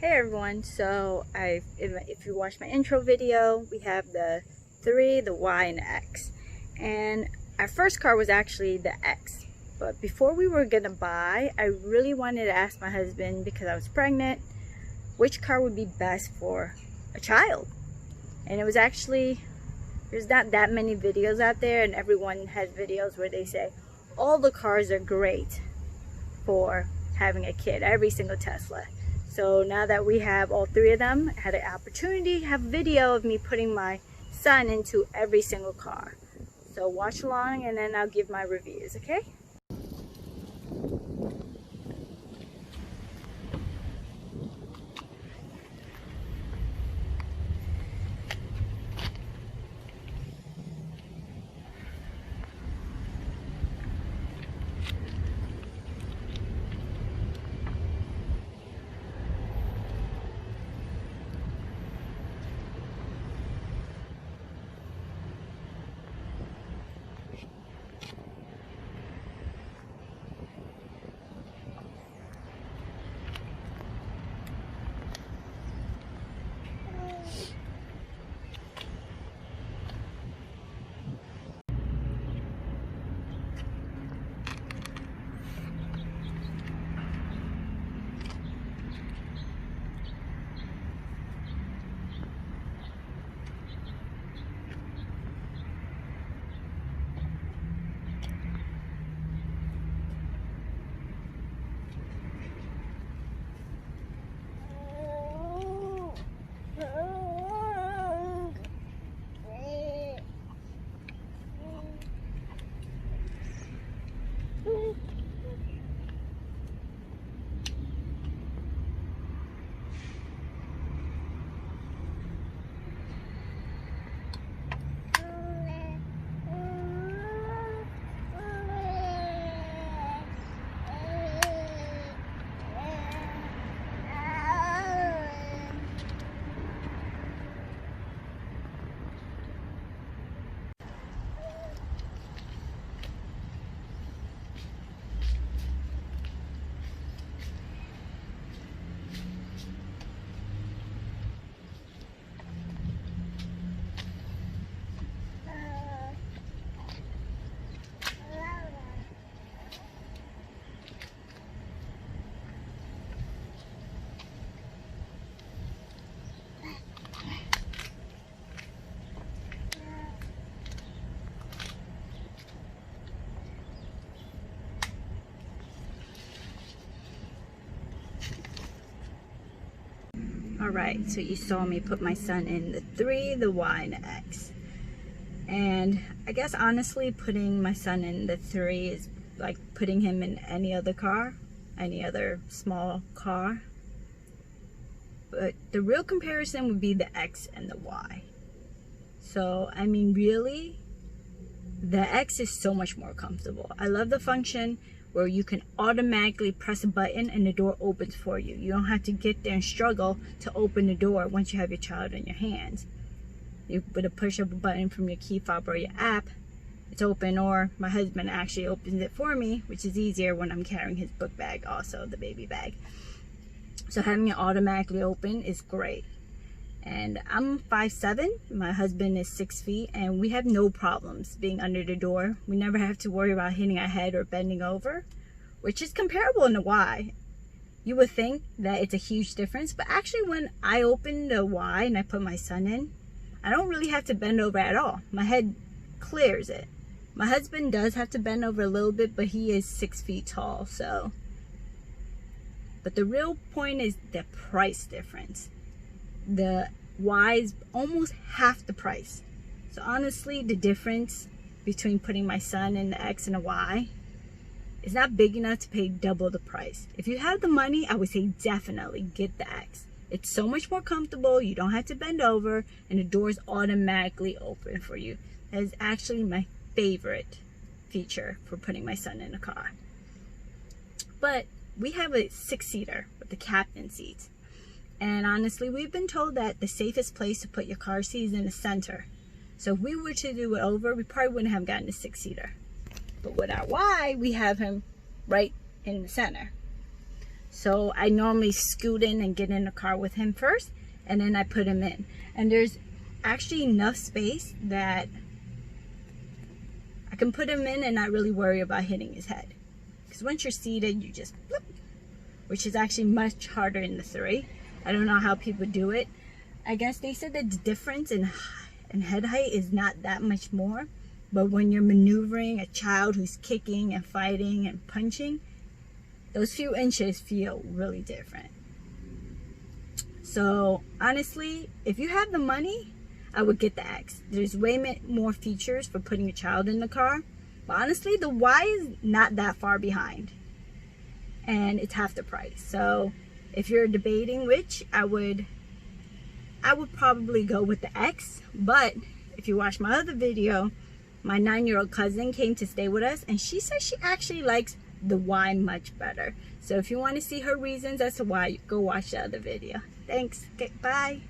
Hey everyone, so if you watched my intro video, we have the 3, the Y, and the X. And our first car was actually the X. But before we were gonna buy, I really wanted to ask my husband, because I was pregnant, which car would be best for a child. And it was actually, there's not that many videos out there, and everyone has videos where they say all the cars are great for having a kid, every single Tesla. So now that we have all 3 of them, I had an opportunity to have a video of me putting my son into every single car. So watch along and then I'll give my reviews, okay? Alright, so you saw me put my son in the 3, the Y, and the X. And I guess honestly, putting my son in the 3 is like putting him in any other car, any other small car. But the real comparison would be the X and the Y. So, I mean, really, the X is so much more comfortable. I love the function where you can automatically press a button and the door opens for you. You don't have to get there and struggle to open the door once you have your child in your hands. You put a push up a button from your key fob or your app, it's open, or my husband actually opens it for me, which is easier when I'm carrying his book bag, also the baby bag. So having it automatically open is great. And I'm 5'7", my husband is 6 feet, and we have no problems being under the door. We never have to worry about hitting our head or bending over, which is comparable in the Y. You would think that it's a huge difference, but actually when I open the Y and I put my son in, I don't really have to bend over at all. My head clears it. My husband does have to bend over a little bit, but he is 6 feet tall, so. But the real point is the price difference. The Y is almost half the price. So honestly, the difference between putting my son in the X and the Y is not big enough to pay double the price. If you have the money, I would say definitely get the X. It's so much more comfortable, you don't have to bend over, and the doors automatically open for you. That is actually my favorite feature for putting my son in a car. But we have a 6-seater with the captain seats. And honestly, we've been told that the safest place to put your car seat is in the center. So if we were to do it over, we probably wouldn't have gotten a 6-seater. But with our Y, we have him right in the center. So I normally scoot in and get in the car with him first, and then I put him in. And there's actually enough space that I can put him in and not really worry about hitting his head. Because once you're seated, you just flip, which is actually much harder in the 3. I don't know how people do it. I guess they said that the difference in head height is not that much more. But when you're maneuvering a child who's kicking and fighting and punching, those few inches feel really different. So honestly, if you have the money, I would get the X. There's way more features for putting a child in the car. But honestly, the Y is not that far behind. And it's half the price. So if you're debating which, I would probably go with the X. But if you watch my other video, my 9-year-old cousin came to stay with us, and she says she actually likes the Y much better. So if you want to see her reasons as to why, go watch the other video. Thanks. Okay, bye.